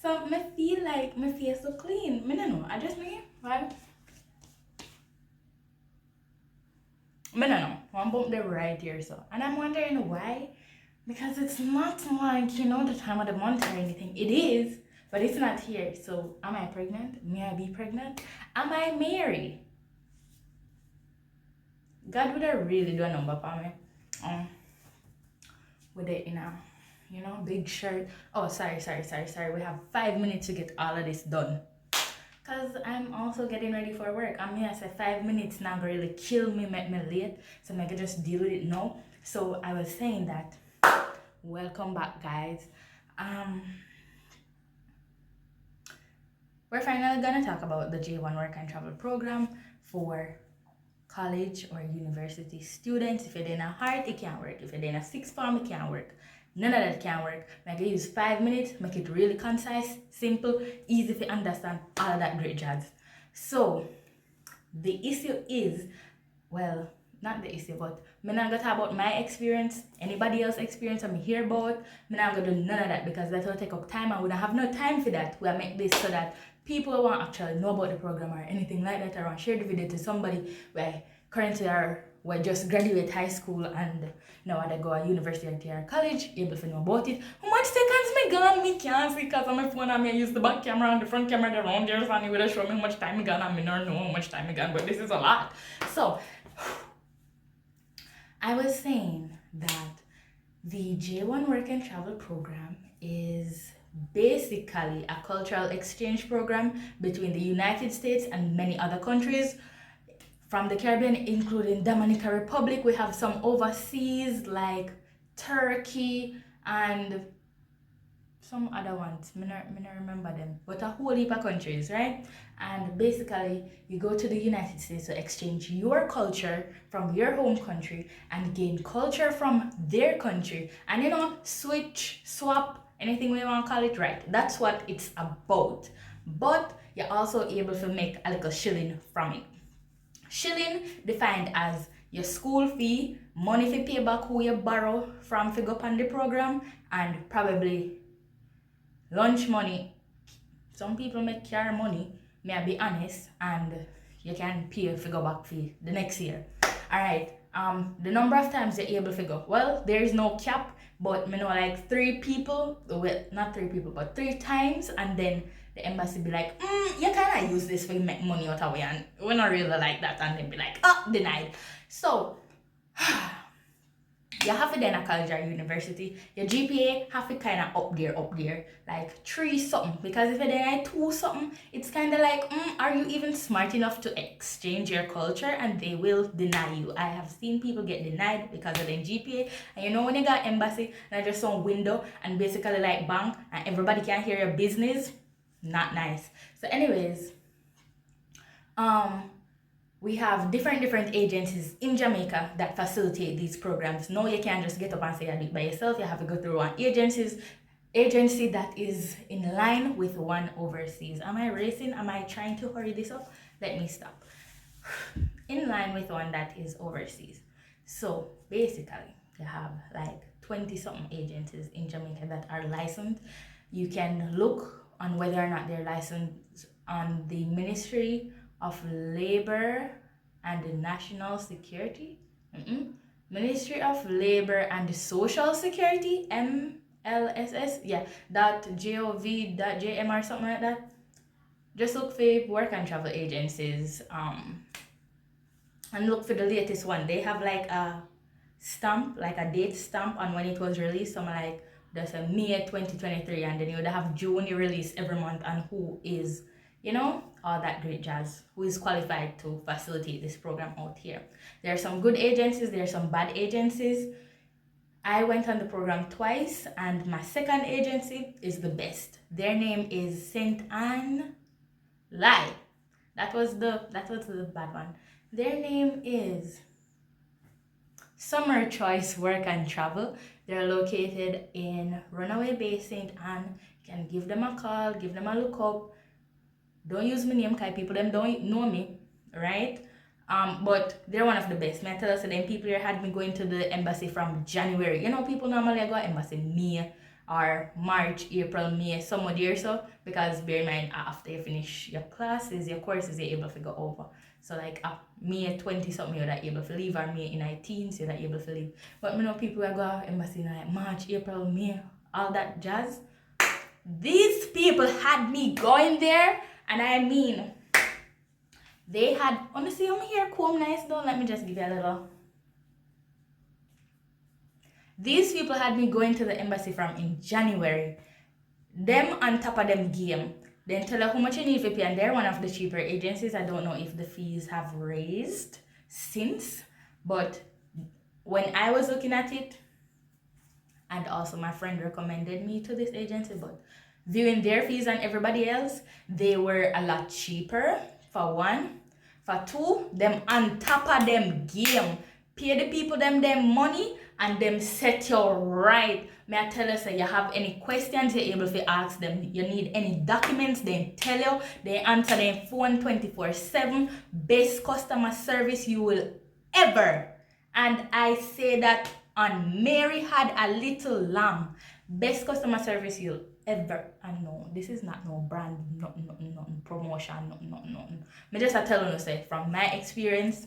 So me feel like my face so clean. Me no know. I just me, right? Me no know. One bump there right here, so. And I'm wondering why. Because it's not like, the time of the month or anything. It is, but it's not here. So am I pregnant? May I be pregnant? Am I married? God would have really do a number for me. With it in a, big shirt. Oh, sorry. We have 5 minutes to get all of this done. Because I'm also getting ready for work. I mean, I said 5 minutes now really kill me, make me late. So I can just deal with it now. So I was saying that, welcome back, guys. We're finally gonna talk about the J1 Work and Travel program for college or university students. If you're in a heart, it can't work. If you're in a sixth form, it can't work. None of that can work. Make it use 5 minutes, make it really concise, simple, easy to understand, all of that great jazz. So the issue is, well, not the issue, but I'm not gonna talk about my experience, anybody else's experience I'm hear about. I'm not gonna do none of that because that will take up time and we don't have no time for that. We'll make this so that people who want actually know about the program or anything like that, or want share the video to somebody where currently are we just graduate high school and now they go to university or college, able to know about it. How much seconds me gone? Me can't see because on my phone I use the back camera and the front camera around there, so I will show me how much time me gone and me don't know how much time me gone, but this is a lot. So I was saying that the J1 Work and Travel program is basically a cultural exchange program between the United States and many other countries from the Caribbean, including Dominican Republic. We have some overseas like Turkey and some other ones. I don't remember them, but a whole heap of countries, right? And basically, you go to the United States to exchange your culture from your home country and gain culture from their country, and switch, swap, anything we want to call it, right? That's what it's about. But you're also able to make a little shilling from it. Shilling defined as your school fee, money for pay back who you borrow from to go on the program, and probably lunch money. Some people make car money, may I be honest, and you can pay for go back fee the next year. Alright, the number of times you're able to go. Well, there is no cap, but like 3 people, well, not 3 people, but 3 times, and then the embassy be like, you cannot use this for make money out of it, and we're not really like that, and then be like, denied. So you have to then a college or university, your GPA have to kind of up there, like 3 something. Because if you're then 2 something, it's kind of like, are you even smart enough to exchange your culture? And they will deny you. I have seen people get denied because of their GPA. And when you got embassy and just some window and basically like bank and everybody can hear your business, not nice. So anyways, we have different agencies in Jamaica that facilitate these programs. No, you can't just get up and say you do it by yourself. You have to go through one agency that is in line with one overseas. Am I racing? Am I trying to hurry this up? Let me stop. In line with one that is overseas. So basically, you have like 20 something agencies in Jamaica that are licensed. You can look on whether or not they're licensed on the Ministry of Labor and National Security. Ministry of Labor and Social Security, MLSS, yeah, .gov.jm or something like that. Just look for work and travel agencies, and look for the latest one. They have like a stamp, like a date stamp on when it was released. Something like that's a May 2023, and then you would have June release every month, and who is all that great jazz, who is qualified to facilitate this program out here. There are some good agencies, there are some bad agencies. I went on the program twice, and my second agency is the best. Their name is St. Anne Lie. That was the bad one. Their name is Summer Choice Work and Travel. They're located in Runaway Bay, St. Anne. You can give them a call, give them a look up. Don't use my name because people them don't know me, right? But they're one of the best. May I tell you, so them people here had me going to the embassy from January. People normally go to embassy May or March, April, May, somewhere there so, because bear in mind after you finish your classes, your courses, you're able to go over. So like May 20 something you're not able to leave, or May 19th you're not able to leave. But me know people who go embassy in like March, April, May, all that jazz. These people had me going there, and I mean, they had, honestly, I'm here comb nice though. Let me just give you a little. These people had me going to the embassy from in January. Them on top of them game. Then tell you how much you need to pay, and they're one of the cheaper agencies. I don't know if the fees have raised since, but when I was looking at it, and also my friend recommended me to this agency, but viewing their fees and everybody else, they were a lot cheaper, for one. For two, them on top of them game. Pay the people them money and them set you right. May I tell you, say you have any questions, you're able to ask them. You need any documents, they tell you. They answer their phone 24/7. Best customer service you will ever. And I say that on Mary Had a Little Lamb. Best customer service you'll ever. And no, this is not no brand, nothing promotion, nothing. Me just tell you, say from my experience,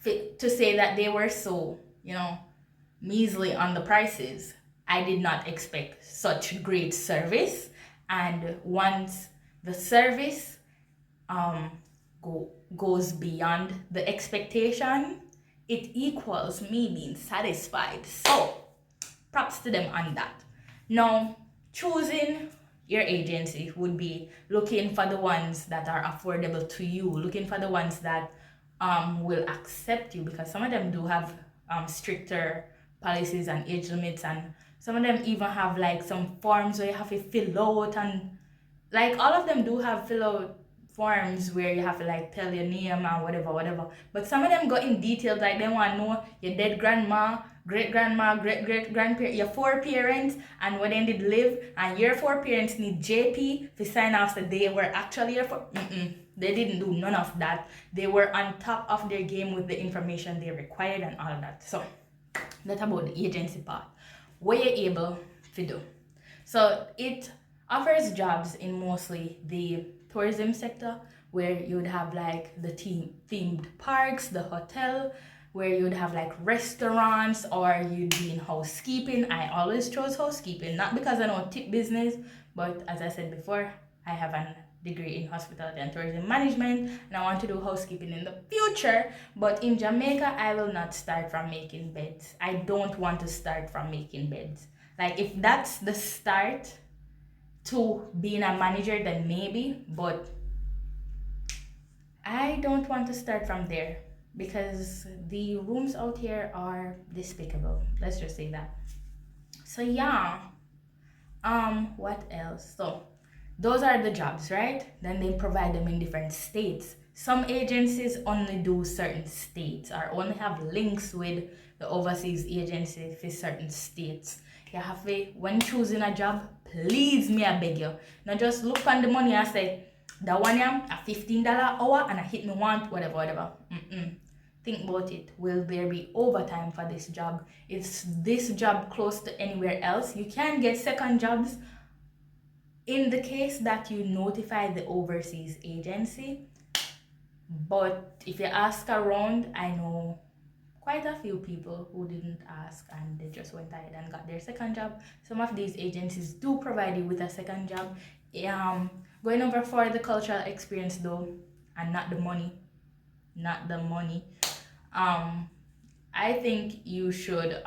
to say that they were so, measly on the prices, I did not expect such great service. And once the service goes beyond the expectation, it equals me being satisfied. So props to them on that. Now, choosing your agency would be looking for the ones that are affordable to you, looking for the ones that will accept you, because some of them do have stricter policies and age limits, and some of them even have like some forms where you have to fill out, and like all of them do have fill out forms where you have to like tell your name and whatever. But some of them go in details, like they want to know your dead grandma, great grandma, great grandparent, your four parents, and where they did live, and your four parents need JP to sign off that they were actually your four. They didn't do none of that. They were on top of their game with the information they required and all of that. So that's about the agency part. What you're able to do. So it offers jobs in mostly the tourism sector, where you would have like the themed parks, the hotel, where you would have like restaurants, or you'd be in housekeeping. I always chose housekeeping, not because I know tip business, but as I said before, I have a degree in hospitality and tourism management, and I want to do housekeeping in the future. But in Jamaica, I will not start from making beds. I don't want to start from making beds. Like if that's the start to being a manager, then maybe, but I don't want to start from there, because the rooms out here are despicable. Let's just say that. So yeah, what else? So those are the jobs, right? Then they provide them in different states. Some agencies only do certain states, or only have links with the overseas agency for certain states. You have to, when choosing a job, please me I beg you, not just look on the money and say, that one a $15 hour and I hit me want whatever. Think about it. Will there be overtime for this job? Is this job close to anywhere else? You can get second jobs in the case that you notify the overseas agency. But if you ask around, I know quite a few people who didn't ask and they just went ahead and got their second job. Some of these agencies do provide you with a second job. Going over for the cultural experience though, and not the money. I think you should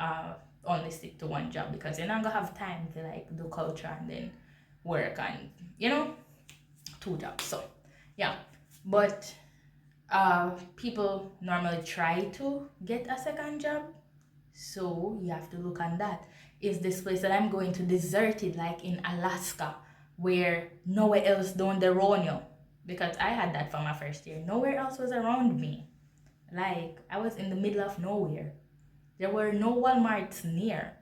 only stick to one job, because you're not gonna have time to like do culture and then work and two jobs. So yeah, but people normally try to get a second job, so you have to look on that. Is this place that I'm going to deserted, like in Alaska, where nowhere else down the road you? Because I had that for my first year. Nowhere else was around me. Like I was in the middle of nowhere. There were no Walmarts near.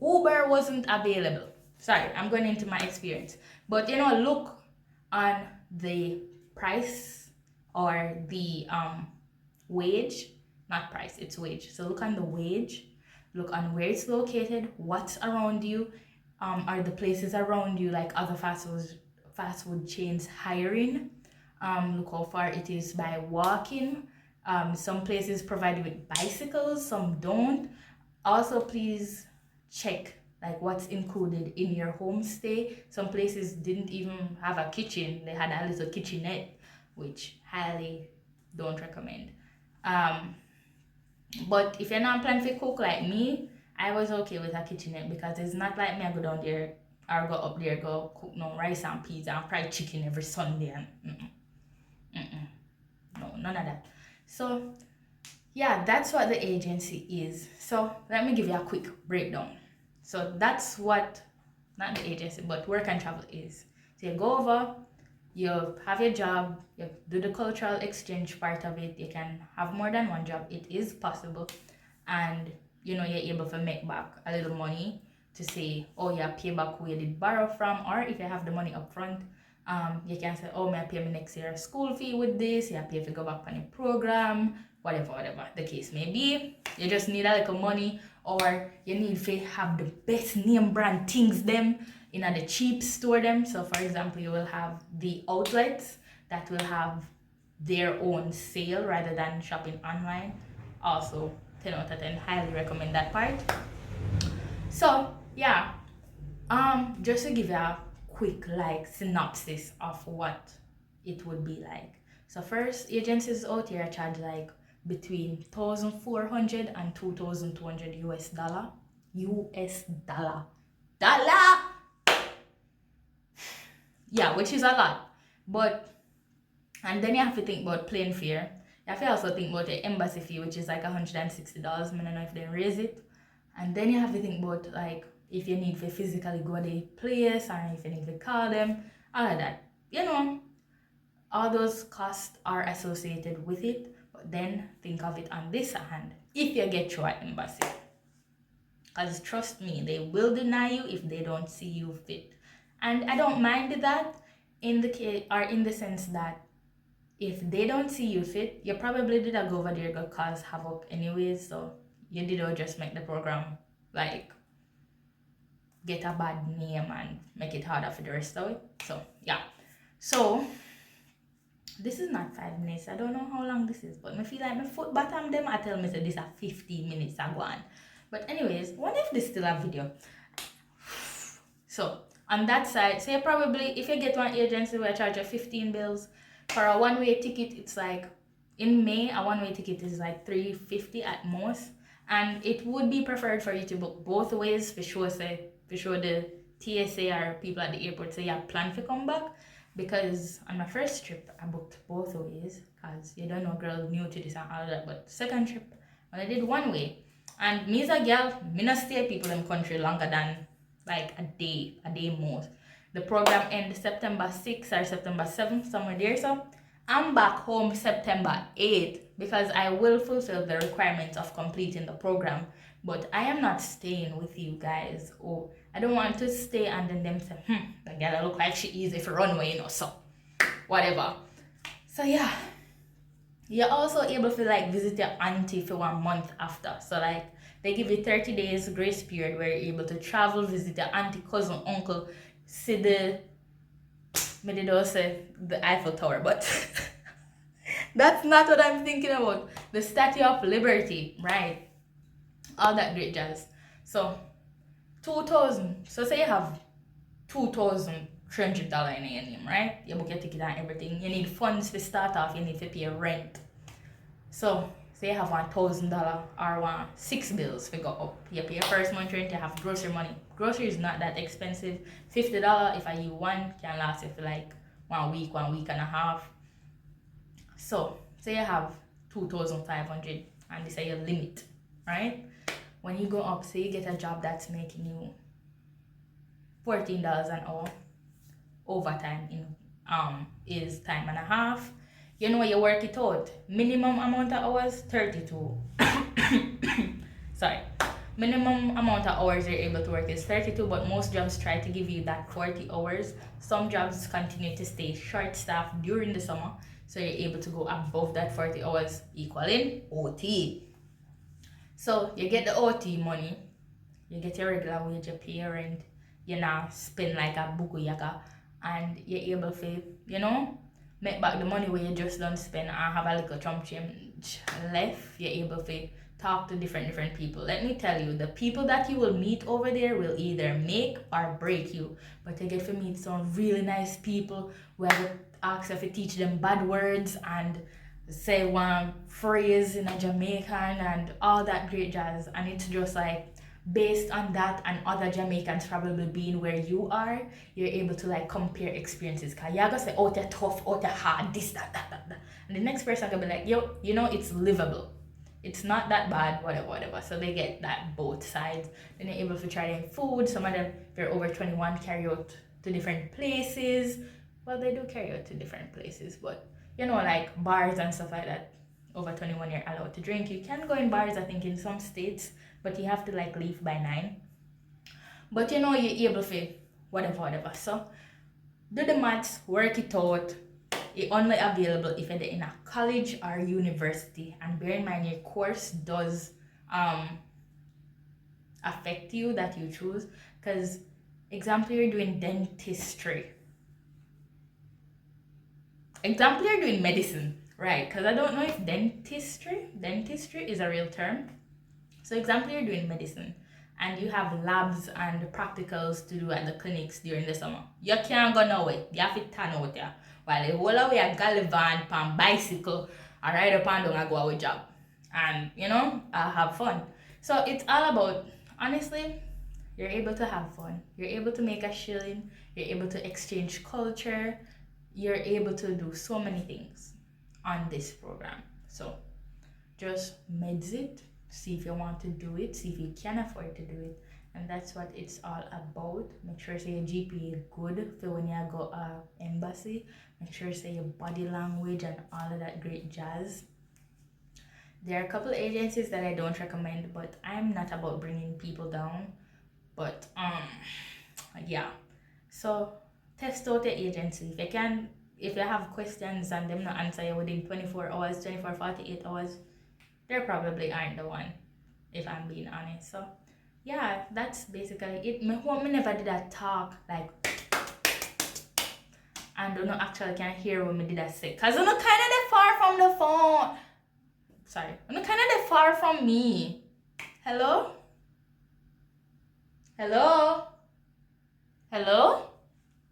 Uber wasn't available. Sorry, I'm going into my experience. But look on the price or the wage, not price, it's wage. So look on the wage, look on where it's located, what's around you, are the places around you, like other fast food chains hiring. Look how far it is by walking. Some places provide you with bicycles, some don't. Also, please check like what's included in your homestay. Some places didn't even have a kitchen; they had a little kitchenette, which highly don't recommend. Um, but if you're not planning to cook like me, I was okay with a kitchenette because it's not like me I go down there or go up there go cook no rice and peas and fried chicken every Sunday and no, none of that. So yeah, that's what the agency is. So let me give you a quick breakdown. So that's what, not the agency, but work and travel is. So you go over, you have your job, you do the cultural exchange part of it. You can have more than one job. It is possible. And you're able to make back a little money to say, oh yeah, pay back where you did borrow from, or if you have the money up front, you can say, oh, may I pay me next year school fee with this, you pay if you go back on a program, whatever the case may be. You just need a little money, or you need to have the best name brand things them in the cheap store them. So for example, you will have the outlets that will have their own sale rather than shopping online. Also 10 out of 10, highly recommend that part. So yeah, just to give you a quick like synopsis of what it would be like. So first, agencies out here charge like between 1,400 and 2,200 US dollar. US dollar. Dollar! Yeah, which is a lot. But, and then you have to think about plane fare. You have to also think about the embassy fee, which is like $160. I don't know if they raise it. And then you have to think about like if you need to physically go to the place or if you need to call them, all of that. All those costs are associated with it. But then think of it on this hand. If you get through an embassy. Because trust me, they will deny you if they don't see you fit. And I don't mind that in the sense that if they don't see you fit, you probably did go over there go cause havoc anyways. So you did just make the program like get a bad name and make it harder for the rest of it. So yeah. So this is not 5 minutes. I don't know how long this is, but I feel like my foot bottom them I tell me that this is 15 minutes ago. But anyways, what if this still a video? So on that side, say probably if you get one agency where I charge you 15 bills for a one-way ticket, it's like in May a one-way ticket is like $350 at most, and it would be preferred for you to book both ways for sure the TSA or people at the airport say you plan to come back, because on my first trip I booked both ways because you don't know girl new to this and all that. But second trip when I did one way, and me as a girl, me not stay people in country longer than like a day most. The program ends September 6th or September 7th, somewhere there. So I'm back home September 8th because I will fulfill the requirements of completing the program. But I am not staying with you guys. Oh, I don't want to stay and then them say, the girl look like she easy for runway, so whatever. So yeah. You're also able to like visit your auntie for 1 month after. So like they give you 30 days grace period where you're able to travel, visit your auntie, cousin, uncle, see the Eiffel Tower, but that's not what I'm thinking about. The Statue of Liberty, right? All that great jazz. So 2,000. So say you have $2,300 in your name, right? You book your ticket and everything. You need funds to start off. You need to pay rent. So say you have $1,000 or 6 bills to go up. You pay your first month rent. You have grocery money. Grocery is not that expensive. $50 if I use one can last you for like 1 week, 1 week and a half. So say you have 2,500 and this is your limit, right? When you go up, say you get a job that's making you $14 an hour, overtime in is time and a half. You work it out. Minimum amount of hours 32. Sorry. Minimum amount of hours you're able to work is 32, but most jobs try to give you that 40 hours. Some jobs continue to stay short staffed during the summer, so you're able to go above that 40 hours, equaling OT. So you get the OT money, you get your regular wage, you pay your rent, you know, spend like a buku yaka, and you're able to, you know, make back the money where you just don't spend and have a little chump change left. You're able to talk to different people. Let me tell you, the people that you will meet over there will either make or break you. But you get to meet some really nice people who have asked if you teach them bad words and say one phrase in a Jamaican and all that great jazz. And it's just like based on that and other Jamaicans probably being where you are, you're able to like compare experiences. Cause you're gonna say, oh, they're tough, oh, they're hard, this, that. And the next person can be like, yo, you know, it's livable. It's not that bad, whatever. So they get that both sides. Then they're able to try their food. Some of them, if they're over 21, carry out to different places. Well, they do carry out to different places, but you know, like bars and stuff like that. Over 21, you're allowed to drink. You can go in bars, I think, in some states, but you have to like leave by 9. But you know, you're able to whatever. So do the maths, work it out. It's only available if you're in a college or university. And bear in mind, your course does affect you that you choose. Because, example, you're doing dentistry. Example, you're doing medicine, right? Because I don't know if dentistry is a real term. So, example, you're doing medicine and you have labs and practicals to do at the clinics during the summer. You can't go nowhere. You have to turn out there. While the whole way a gallivant pan bicycle, I ride up and down and go our job. And you know, I have fun. So it's all about, honestly, you're able to have fun. You're able to make a shilling. You're able to exchange culture. You're able to do so many things on this program. So just meds it, see if you want to do it, see if you can afford to do it. And that's what it's all about. Make sure say your GPA good for when you go embassy. Make sure say your body language and all of that great jazz. There are a couple agencies that I don't recommend, but I'm not about bringing people down. But yeah. So test out the agency. If you have questions and them not answer you within 24 hours, 48 hours, they probably aren't the one, if I'm being honest. So yeah, that's basically it. Me hope me never did that talk like and don't actually can hear when me did that say. Cause I'm not kinda far from the phone. Sorry. I'm not kinda far from me. Hello? Hello? Hello?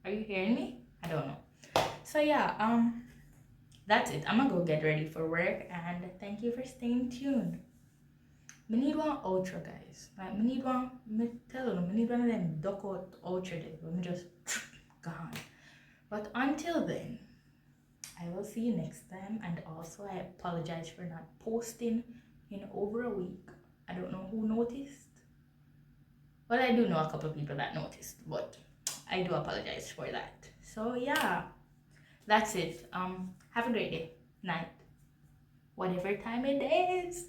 Are you hearing me? I don't know. So yeah, that's it. I'm gonna go get ready for work and thank you for staying tuned. Me need one outro, guys. Like me need one. Me tell you, me need one of them duck out outro days where me just gone. But until then, I will see you next time. And also, I apologize for not posting in over a week. I don't know who noticed. Well, I do know a couple of people that noticed, but I do apologize for that. So yeah, that's it. Have a great day, night, whatever time it is.